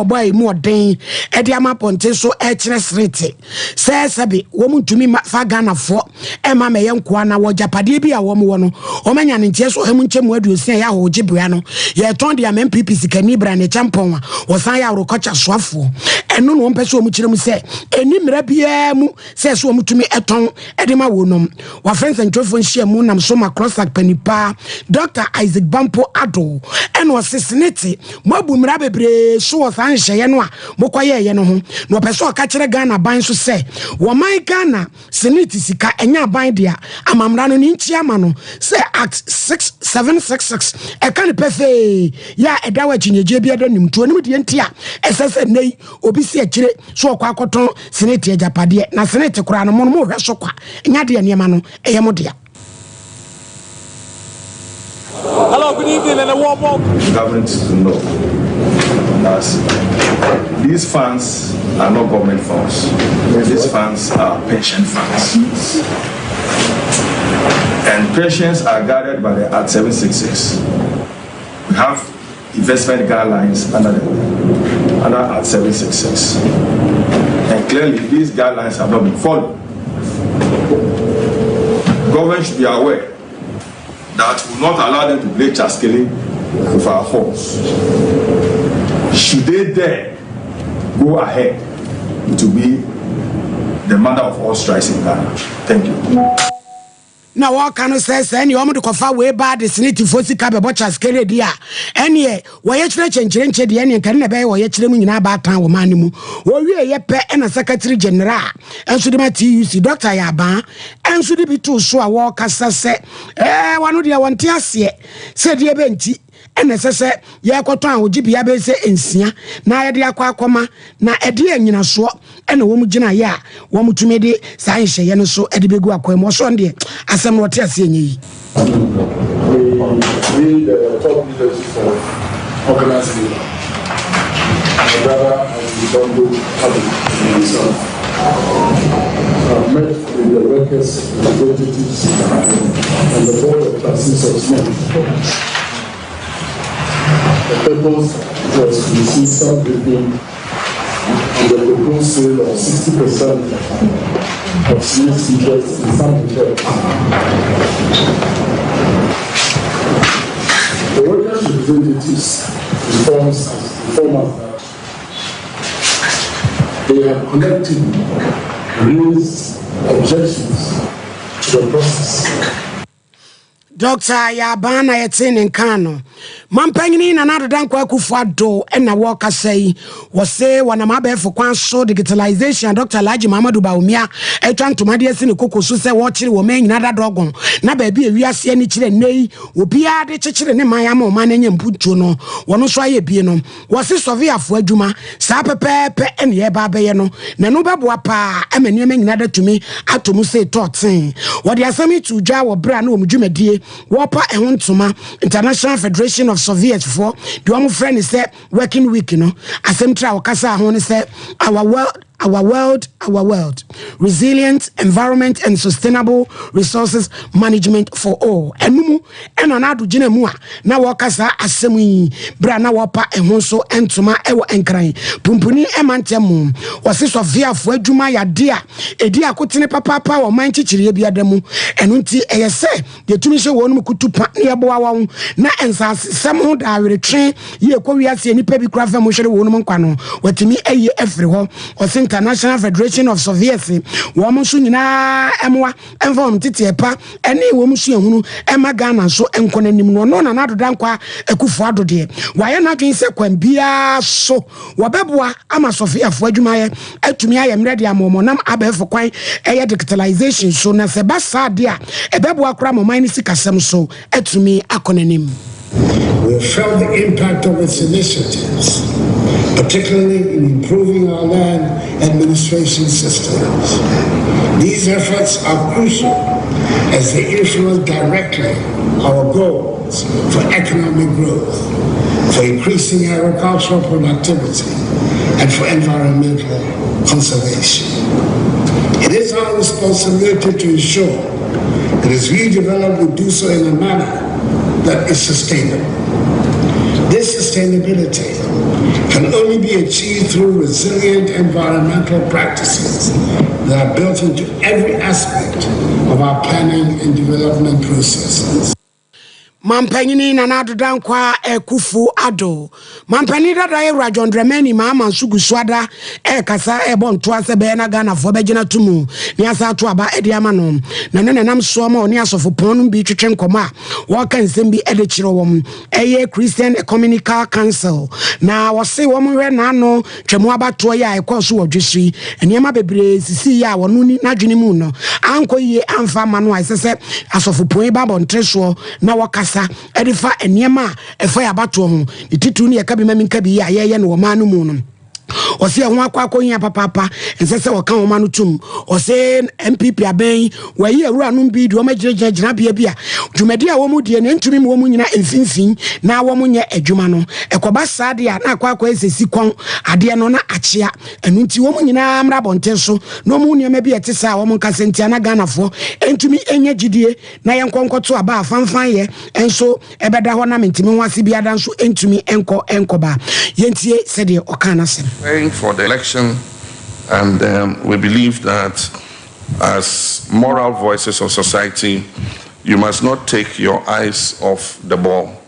boy more day Ediama Ponte so H says woman to me Fagana for Emma Mayam Kwana wa Japadi a woman Omanya and Ches or Hemunchem word you say Yaho Jibriano ye told the MPPC Canibra and a champon or Saya or Cocha Swafu and no one person which say any Mrabiamu says woman to me at tongue Edima Wunum wa friends and Joffon Shemunam Soma cross like Penipa Dr. Isaac Bampo Ado and was Cincinnati Mobu Mrabe so was Anshayanwa Mokoye Yeno no person catcher Ghana buying so say Wamai Ghana Seniti Sika Enya Bindia Amamrano Ninchiamano say at 6766 a can pefe ya a dawach in your jebia denim to anybody entia SS nay obisi a chile so quacoton Senate Japadia na Senate Kurano Mono Rasoka Nadia Niamano Eyamodia. Hello, good evening, and a warm welcome. Government to know that these funds are not government funds. These funds are pension funds. And pensions are guarded by the Act 766. We have investment guidelines under Act 766. And clearly, these guidelines have not been followed. Government should be aware that will not allow them to play chaskele with our force. Should they dare go ahead, it will be the mother of all strikes in Ghana. Thank you. Now what can I say? Any woman to confer way bad the Senate for Sikabe Botchas Keredia. Any why church and change the end can never or yet in about town with Manimu. Or we are pe and a secretary general. And should my TUC Dr. Yaban and should it be too so a walk as I say, one of the one tears yet, said the Benti. And as I said, Yakotan would be able to say in Sia, na dia kwakoma, na edi and so, and a woman jina ya, woman to me de science, and so edibigu aquemo Sunday, as I'm not saying ye. We the top leaders for organizing my brother and the Bongo Public met with the workers, representatives, and the board of trustees of SMED. The purpose was to receive some briefing on the proposed sale of 60% of SMED's interest in some hotels. The workers' representatives informed us that they have collectively raised objections to the process. Dr. Yabana Yatin in Kano. Mampangini and another Dankwa Kufado and a walker say was say one of my bed for so digitalization. Dr. Laji Mamadou Baumia, a trying to my dear Sinikuku, so say watching woman in another dragon. Na baby, we are seeing each and nay, will be a de children in Miami, man and Putuno, one of Sway Piano, was this of Via Fuejuma, Sapa Pepe and Yebabayano, Nanuba Wapa, and naming another to me, at to Muse Totsing. What they are sending to Jawa Brano Mujumedi. Wapa Ehuntuma International Federation of Soviets for the one friend is said working week, you know. Asemtra Okasa Hone said our world, resilient environment and sustainable resources management for all. And mumu and anadu jine mua na wakasa asemi brana wapa ehonso entuma ewo enkran pumpuni emantemu wasi Sofia fo adwuma ya dia edi akotene papa wo man chichiri bia demu enunti eyese de tumi hye wonu kutupa ne yeboa wa na ensase semu da retwen ye kwawiase nipa bi kura fa mo hwere wonu nkwa no watimi eye efri ho wasi International Federation of Soviets woman so nyina emwa envom titiepa ene wom so ehunu ema Ghana so enkonanim no no na adoda nkwa akufo adode waye na dwen se kwambia so wabeboa ama Sofia fo adwumaye atumi ayemre de amomonam abefo kwan eye digitalization so na se basa de a ebeboa kra moman ni sikasem so atumi akonanim. We have felt the impact of its initiatives, particularly in improving our land administration systems. These efforts are crucial as they influence directly our goals for economic growth, for increasing agricultural productivity, and for environmental conservation. It is our responsibility to ensure that as we develop, we do so in a manner that is sustainable. This sustainability can only be achieved through resilient environmental practices that are built into every aspect of our planning and development processes. Mampanyini na nadodan kwa Kufu Ado. Mampani dada Ewa John Dramani Mama Sugu Swada kasa bon toase be na Ghana fo be gina tumu. Ni asa to aba edi amano. Na nene nam so ma oni asofo pon bi twetwe nkoma. Wo kan nsem bi ede kire wom. Eye Christian Ecumenical Council. Na wo se wo mwe na no twemu abato ya ekoso wo dwesui. Eniema bebre sisi ya wo nuni na dwene mu no. Anko ye amfa mano aisese asofo pon ba bon treso na wo kasa edifa eniema efa ya bato ho ititu ni yakabi maminkabi ya ye no ma no mu no ose ho akwa yin papa nsese wo kan wo ma no tum ose MPP aben wa yi awura no bi do ma gina bia dwumadi a wo mu die ne ntumi wo mu nyina emfinfin na wo mu nye adwuma no ekoba saade a na akwa esesi kon ade no na achia enu nti wo mu nyina amra bonte so no mu niam bi etisa wo mu nkasentia na Ghanafo entumi enye gidie na ye nkonkoto aba afanfan ye enso ebeda ho na mentimi ho ase bia dan so entumi enkoba yentie sede okana sem for the election, and we believe that as moral voices of society, you must not take your eyes off the ball.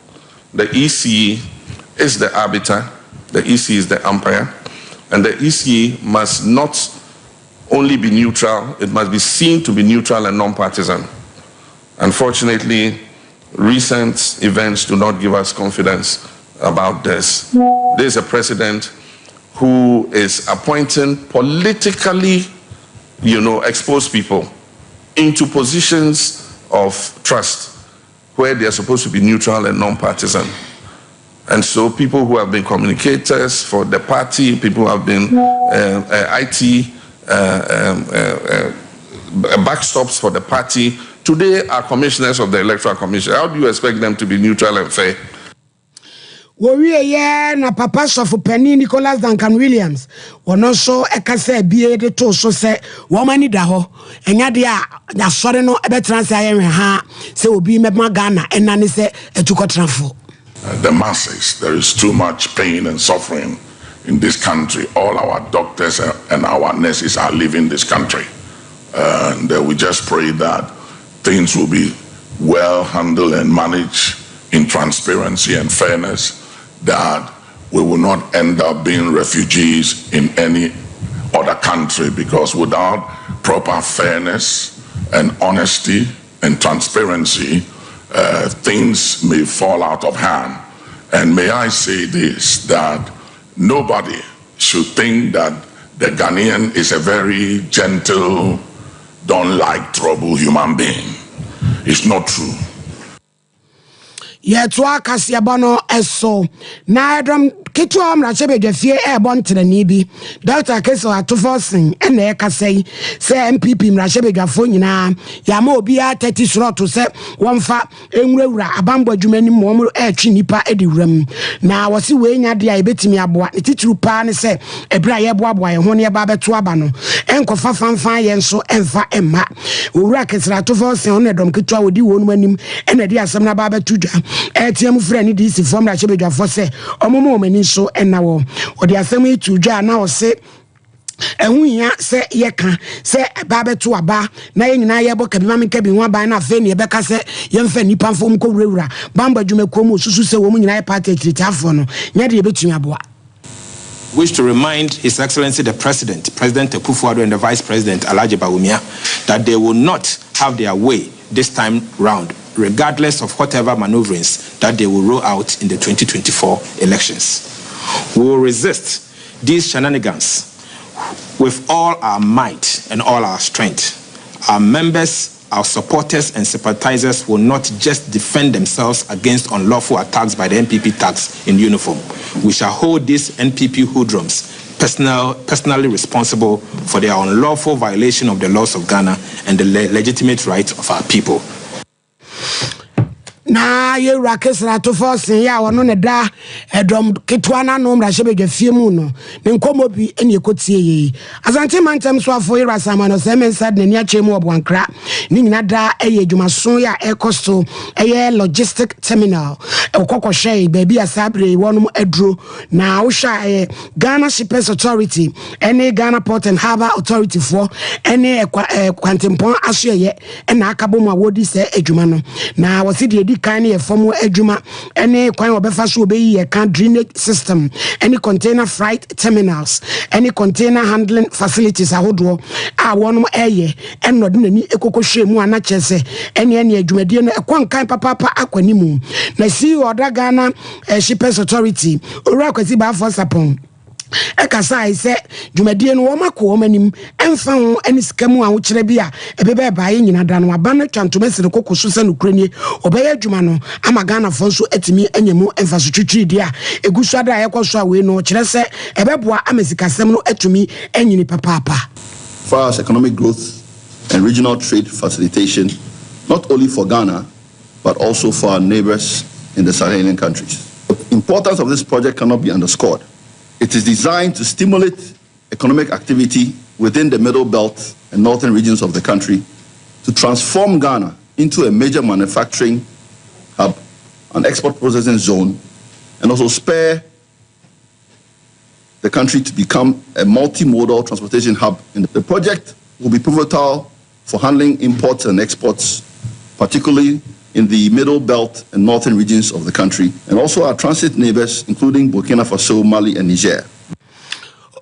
The EC is the arbiter, the EC is the umpire, and the EC must not only be neutral, it must be seen to be neutral and non-partisan. Unfortunately, recent events do not give us confidence about this. There is a president who is appointing politically, exposed people into positions of trust where they are supposed to be neutral and non-partisan. And so people who have been communicators for the party, people who have been IT backstops for the party, today are commissioners of the Electoral Commission. How do you expect them to be neutral and fair? Ye na papa sofu penny Nicholas Duncan Williams wono so ekase bie de to so se wo mani da ho enya de a ya sore no ebetrans ayen ha se obi mema Ghana enane se etukotrafo. The masses, there is too much pain and suffering in this country. All our doctors and our nurses are leaving this country, and we just pray that things will be well handled and managed in transparency and fairness, that we will not end up being refugees in any other country, because without proper fairness and honesty and transparency, things may fall out of hand. And may I say this, that nobody should think that the Ghanaian is a very gentle, don't like trouble human being. It's not true. Yetwa kasiabano eso na edom kitu amra chebe dwafie ebon trani bi Dr. Keso atofosin ene ekasei se MPP mra chebe dwafo nyina ya ma obi a 30 slot se wonfa enwurawura abambo adwumani mo etwi nipa ediwuram na wose we nya de a ebetimi aboa tituru pa ne se ebra ye boaboa ye ho ne ba beto aba no enkofa fanfan ye nso emfa emma owura Kesra atofosin on edom kitu a wodi wonu anim ene de asem na ba beto dwa etiam frani di si form na chebe dwafo se omomo omani so enawo odi asem itu dwa na o se ehunya se yeka se ba beto aba na ye nyina ye boka bi ma menka bi ho aba na afa ne beka se ye mfa nipa mfo mko wurawura bamba dwumakom osusu se wo mu nyina ye party tiritafo no nya de betumi aboa. Wish to remind His Excellency the President, President Akufo-Addo, and the Vice President Alhaji Bawumia, that they will not have their way this time round, regardless of whatever maneuverings that they will roll out in the 2024 elections. We will resist these shenanigans with all our might and all our strength. Our members, our supporters and sympathizers will not just defend themselves against unlawful attacks by the NPP thugs in uniform. We shall hold these NPP hoodlums personally responsible for their unlawful violation of the laws of Ghana and the legitimate rights of our people. na ye rakesra to force ya wono ne da edom ketwa na no mra hye bedwafie mu no ne nkomo bi ene ekotie ye asante mantem so afo ira samano semen sad ne nia chemu obwankra ni nyina da eye dwumaso ya ekosto eye logistic terminal okokko hye baby asabre wonum adro na wo hya Ghana Shippers Authority ene Ghana Port and Harbour Authority for ene kwantempon aso ye na akabo mu awodi se adwuma no na wo se de di kan ne form adwuma ene kwan obefa so obeyi ye kan drainage system any container freight terminals any container handling facilities ahodo a wonum eye eno de nani ekokohwe mu ana chese ene adwumadie no ekwankan papa akwanimu na si oda Ghana Shippers Authority ora kwasi ba for sapon ekasa ise dwumadie no womako womanim emfa ho ani sikamu a wo kire bia ebebe baaye nyina da no aba no twantomesere kokoso se no kranie obeye adwuma no ama Ghana fo so atimi anyemu emfa so twitwi dia egusu ada yekoso a we no kire se ebeboa amesikasem no atumi anyini papa far as economic growth and regional trade facilitation, not only for Ghana but also for our neighbors in the Saharan countries. The importance of this project cannot be underscored. It is designed to stimulate economic activity within the middle belt and northern regions of the country, to transform Ghana into a major manufacturing hub, an export processing zone, and also spur the country to become a multimodal transportation hub. And the project will be pivotal for handling imports and exports, particularly in the middle belt and northern regions of the country, and also our transit neighbors, including Burkina Faso, Mali, and Niger.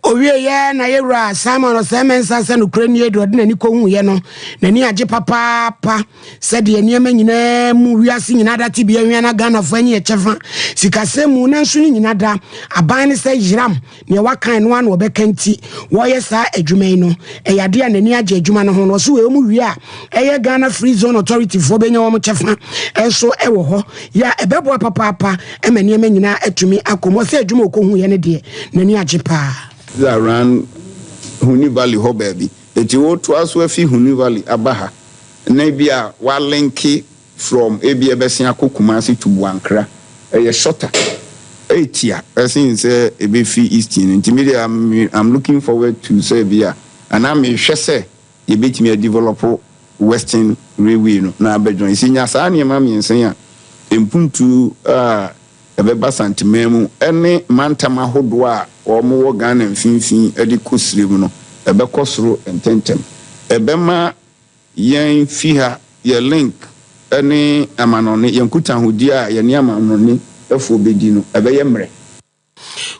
Owie ye na yewra Simon Semen Sansa no kranie do de nani kohu ye no nani age papa said de niema nyina mu wiase nyina da tibia hwia na Ghana fo anye chefa sikasemu na nsu nyina da aban ne se yiram ne wakan no an obekanti wo ye sa adwumai no eyade a nani age adwuma no ho no so we mu wi a eye Ghana Free Zone Authority fo benya wo mu chefa enso ewo ho ya ebebo papa emaniema nyina atumi akomo se adwuma okohu ye ne de nani age pa around Huni Valley ho baby. Eti wo to aso afi Huni Valley abaha. Na bia wa linki from ebi ebesia Kumasi to Buankra. Eye shorter. Etia. Person say ebe fi eastern. Nti I'm looking forward to say bia. And I'm say e betimi develop western railway no na abedron. Sinya sa na ma mi nsen a empuntu ebeba santimemu ene mantama hodo a omo Ghana mfinfin edi kosrem no ebekosoro ententem ebema yen fiha ye link ene amanone yenkuta hodi a ye ne amanone efo bedi no ebeye mre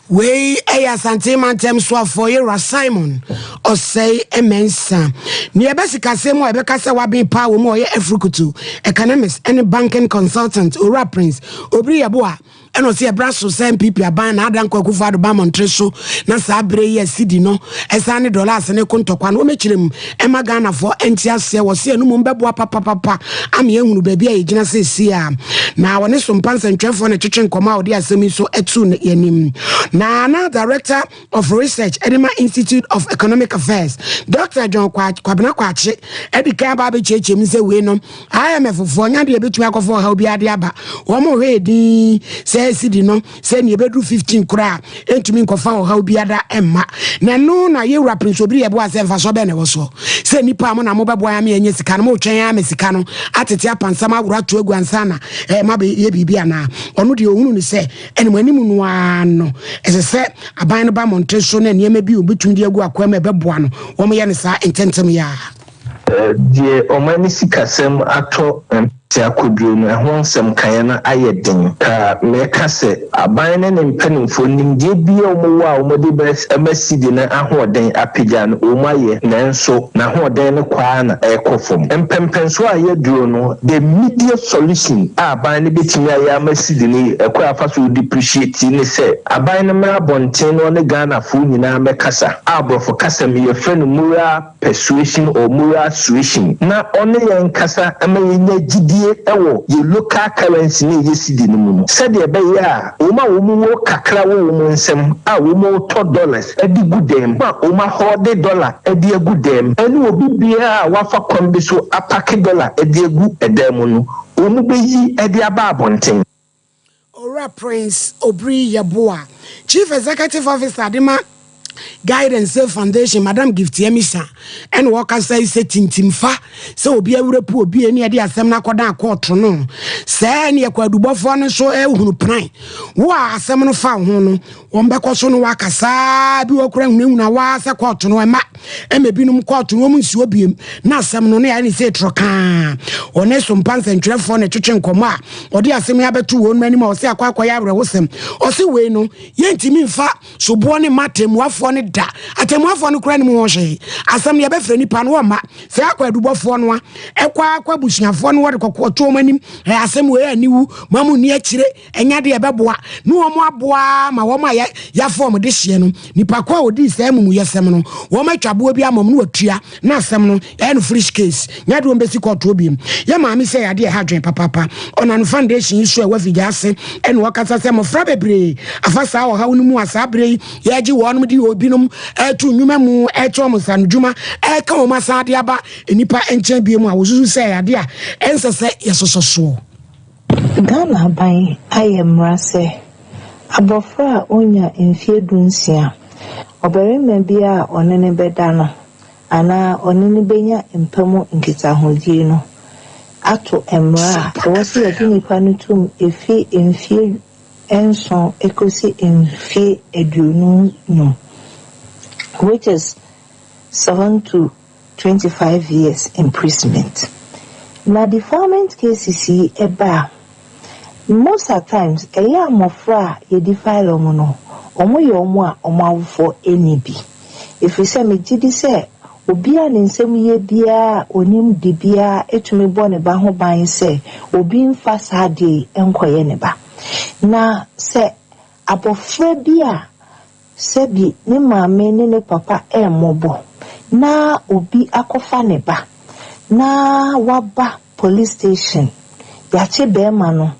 we eya sante mantem so afo yera Simon or say emensa ni ebesika semu ebekase waben pa wo mo ye Afrikutu economist and banking consultant Ora Prince obri yeboa eno se ebraso sem pipi aban na adan kwakufa ado ba montreso na sa abre ye sidi no esa ne dollars ne kontokwa no mechirem ema Ghana for entiase wo se enu mo mbeboa papa am ye hunu baby a yegina se sia na woni so mpansa ntwefo ne twetwe nkoma odi asemi so etu ne yanim na director of research Edema Institute of Economic Affairs Dr. John Kwabena Kwachi edika ba be cheche mi se we no IMF fo nya de betumi akofo ha obi ade aba wo mo hwedi se sidi no se ne bedu 15 kura entumi nkofa ha obi ada emma na no na ye Prince obiri ye bo ase mfa so be ne wo so se nipa mo na mo bebo ya me enye sika no mo twen ya me sika no atete apansam agura to egu ansana ma be ye bibia na onu de ohunu ni se ene mo animu no ano ese se aban no ba montreso na niema bi obetumi de egu akwa ma beboa no wo mo ye ne sa intentem ya die omani sikasem ato tiakodro no ho nsem kan na ayeden ka meka se aban ne mpanimfo nimdie bia omo wa omode bes amasidi na ahoden apagya no omaye nanso na ahoden ne kwa na ekofom empempenso ayeduro no the immediate solution aban ne betimi aye amasidi ne ekwa afaso depreciate ne se aban ne ma bonten no ne Ghana fo nyina mekasa abrofo kasa me ye friend mura persuasion or mura suasion na one yen kasa amaye nyagidi ewo ye local currency ne yesidi no mu said e be ya o ma wo mu kakra wo mu nsem a wo mu to dollars edi gudem ma o ma hode dollar edi agudem eni obi bia wa fa kombi so apake dollar edi agu edem no omubeyi edi aba abonten. Ora Prince Obri Yeboa, Chief Executive Officer Adima Guidance Foundation, Madam Gift Yemisa, and Walker says, Tintim fa, so be a repu, be any idea, Semna Koda Court, no. Say, near Quadubofon, so who pine. Wa, Semno found, one Becoson Waka, Sabi, or Kremuna, was a court, no, and maybe court to woman's wobium, not some no any say trocan, or Nesum Pants and Trephone, a Chuchen Coma, or dear Semiabe 2 many more, say a quaquayabra with them, or say, we no, Yentimin fa, so born in Matem, what da atemwa fo no kra ne mo hwe asam ne be frani pa no ma se akwa dubofo no akwa busuafo no wode kokoto manim asam we aniwu mamu ni akire enya de ebeboa no wo mo aboa ma wo ma ya form de hye no nipa kwa odi se amumu yesem no wo ma twabo bi amam no watua na asam no ya no fresh case nya de wo besi koto bi ya ma mi se ya de ha dwen papa ona no foundation isu e wa figa ase ene wo kasa se mo fra bebre afasa wo ha wo mu asabre ya ji wo no di binum etu nyuma mu eto mo sanjuma ka o masade aba enipa enchen biemu a wosusu se ade a ensese yesososo Ghana ban ayemra se abofra onya enfie dunsia oberema bia onene beda no ana onene benya empemu nkita hodie no ato emra wo se yadi nipa no tum efi enfie enso ekosi enfie eduonu no, which is 7 to 25 years imprisonment. Now, defilement cases eba most of times eya mofra ye defile omo omo ye omo a omo awfo enibi. If you say me gidi say obi a ne nsem ye bia onim de bia etumi bo ne ba ho ban say obi mfa sade enkoye ne ba. Na say abofra bia sebi ne maame ne papa mobo na obi akofa ne ba na waba police station yache bema no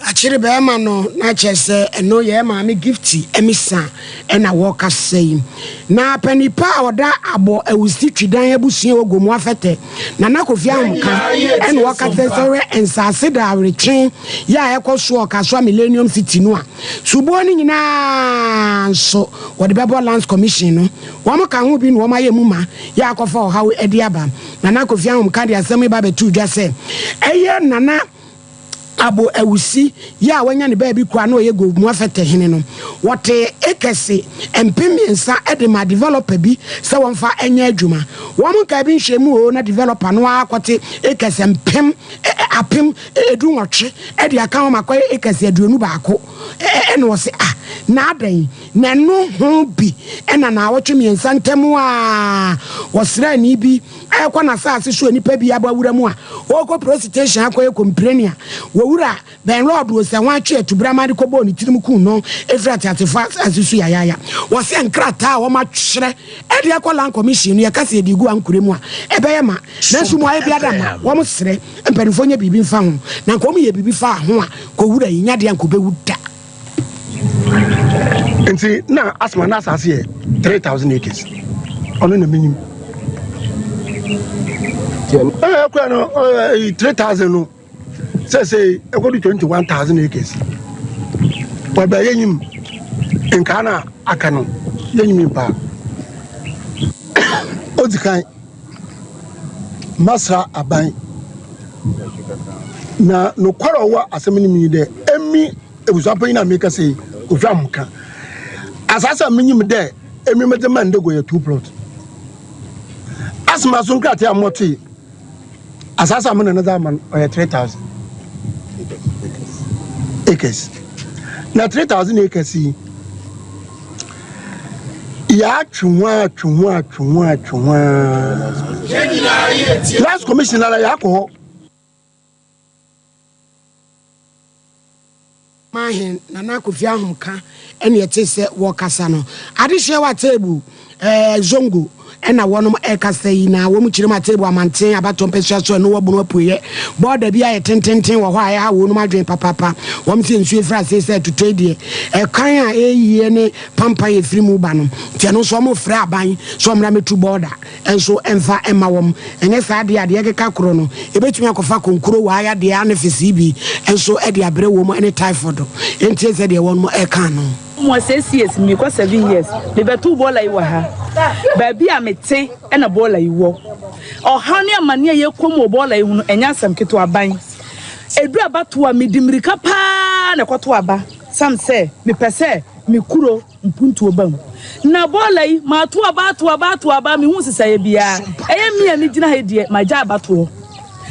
achiri bema no na chese eno ye maame gifti emisa ena woka sei na panipa oda abo ewusi twidan abusuan ogomu afete na nakofia amka ena woka tesere ensase da retwen ya ekoso okaso millennium city no a subo ni nyina so wode bebo lands commission no wo mo ka ho bi no wo maye muma ya akofa o hawo edi aba na nakofia amka de asem ba betu dwa se eye nana abo ewusi ya wanya ne baabi kwa na oye go mu afete hene no wote ekese empemiensa ede ma developer bi se wonfa enya adwuma wo mo ka bi nhwemu o na developer no akote ekese empem apem edu nwotwe ede aka ho makoy ekese aduonu baako ene wo se na adan na no ho bi ena na awotwe miensa ntemu a wosra ni bi ekwa na saase so nipa bi abawura mu a oko prostitution akoy complain wura ben lord wo se wan twa tubra ko bo ni tirim ku no efrat atefa asisu yaya wo se nkrata wo ma twere e de akola commission ya kase edigu ankuremu a ebeye ma na sumu aye bia da ma wo mo sere empanifo nya bibi mfa ho na nko mo ye bibi fa ho a ko wura yinya de anko be wuda enti na asma na asase 3000 acres ono na minim kwa no 3000 no say go to 21,000 acres. But by him in Ghana, I can yen pa. Ozikai Masra Abai na no kwarawa asemini mi de emi ebusapo ina make say oframka asasa minyim de emi mede man de go ya 2 plot asma so nkrate amoti asasa mo na another man or 3,000 acres. Now 3,000 acres ya chunwa last commissioner ya ko mahin na nakofia homka ene yete se wo kasa no adehye wa table zongo ɛna wɔnom ɛkasa yi na wɔn kyerɛ ma table amanten abato mpɛsua so no wɔbɔ no apuye border bi ayɛ tententen wɔ hɔ a yɛ wɔnom adwen papapa wɔn sɛ nsuo fra sɛ to deɛ ɛkan a ɛyie ne pampa yɛ firi mu ba no tie no so wɔn fra aban so wɔn rametu border ɛnso ɛmfa ɛma wɔn ɛnyɛ saa deɛ keka koro no ebetumi akɔfa konkuro wɔ ayɛ deɛ anefisi bi ɛnso ɛde abrɛ wɔn ɛne typhoid ɛntie sɛ deɛ wɔn ɛka no mo 6 years me ko 7 years me betu bola yi wa ha ba bi a mete e na bola yi wo oha ne amane ye komo bola yi hu enya sam keto aban edu abato a medimirika pa na kwoto aba sam se me pese me kuro mpuntu obam na bola yi ma to aba me hu sisaye bia eye me a me gina ha die ma ja abato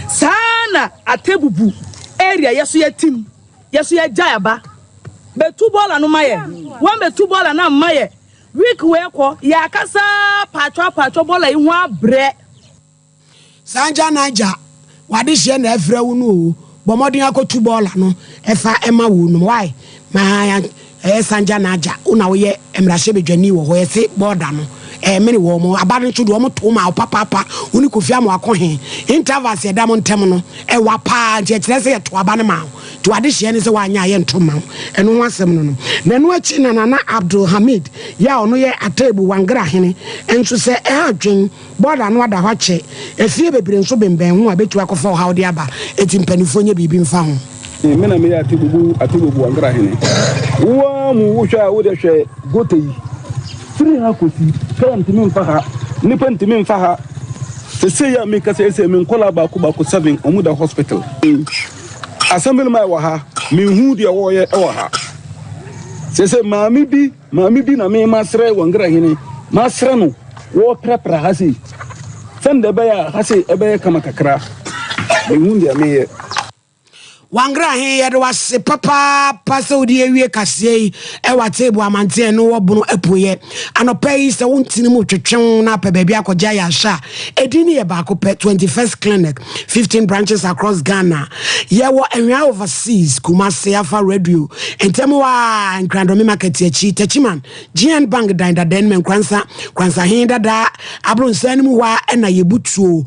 sana atebubu area yeso yatim yeso ya ja aba betu bola no maye wan betu bola na maye week we ko ya kasa patwa bola yi hu abre sanja naija wade hye na afra wu no bomodin akotu bola no efa ema wu no why ma sanja naija una wo ye emrahye bedwani wo ho yese border no many wo mo abade nso do mo to ma papa uni kofia mo akohe intervals ye da mo ntem no wa pa je kire se ye to aba ne ma to ade hye ne se wa anya ye nto ma eno ho asem no na no achi na nana Abdul Hamid ya ono ye atebu wangra hene enso se adwen border no ada ho che efie bebre nso bemben ho abetu akofa ho hawde aba etimpanifo nya bibi mfa ho me na me ya atebu wangra hene wo mu wo hwa wo de hwe goteyi firi ha kosi kan ntimi mfa ha nipa ntimi mfa ha se ya me kasa ese me nkola ba ko 7 omuda hospital assembly mai wa ha me hu de wo ye e wa ha se maami bi na me masre wangra hini masre no wo prepara ha se sende be ya ha se e be kama kakra me hu de me ye wangra he yede wase papa pasa odi ewie kase e watebu amante no wobuno epoye anopai se wontini mu twetwen na pa bia akogya ya sha edini ye ba ko 21st clinic 15 branches across Ghana ye wo enwa overseas Kumasi Afa radio entemu wa Nkrandomi market echi Techiman GN Bank dan men kwansa he dada abronsa ni mu wa na yebutuo